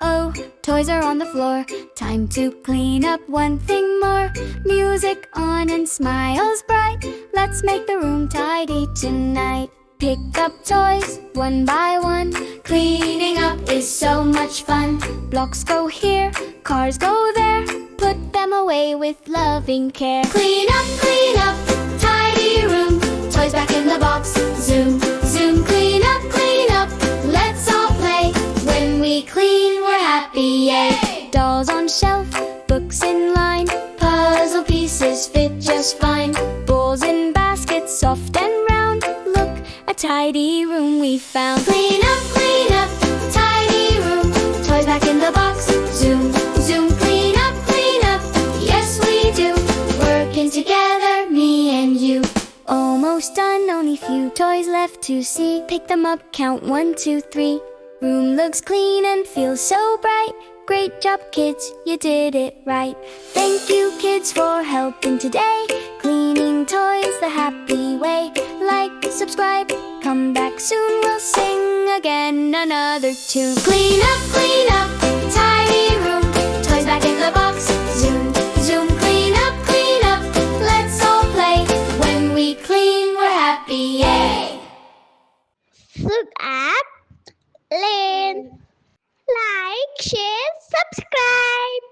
Oh, toys are on the floor. Time to clean up one thing more. Music on and smiles bright. Let's make the room tidy tonight. Pick up toys one by one. Cleaning up is so much fun. Blocks go here, cars go there. Put them away with loving care. Clean up, tidy room. Toys back in the box. Zoom, zoom, clean up, let's all play. When we clean, we're happy, yay! Dolls on shelf, books in line. Puzzle pieces fit just fine. Bowls in baskets, soft and round. Look, a tidy room we found. Clean up, tidy room. Toys back in the box. Zoom, zoom, clean up. Yes, we do. Working together, me and you. Almost done, only few toys left to see. Pick them up, count 1, 2, 3. Room looks clean and feels so bright. Great job, kids, you did it right. Thank you, kids, for helping today. Cleaning toys the happy way. Like, subscribe, come back soon. We'll sing again another tune. Clean up, tidy room. Toys back in the box. Zoom, zoom, clean up. Let's all play. When we clean, we're happy, yay! Subscribe, like, share, subscribe.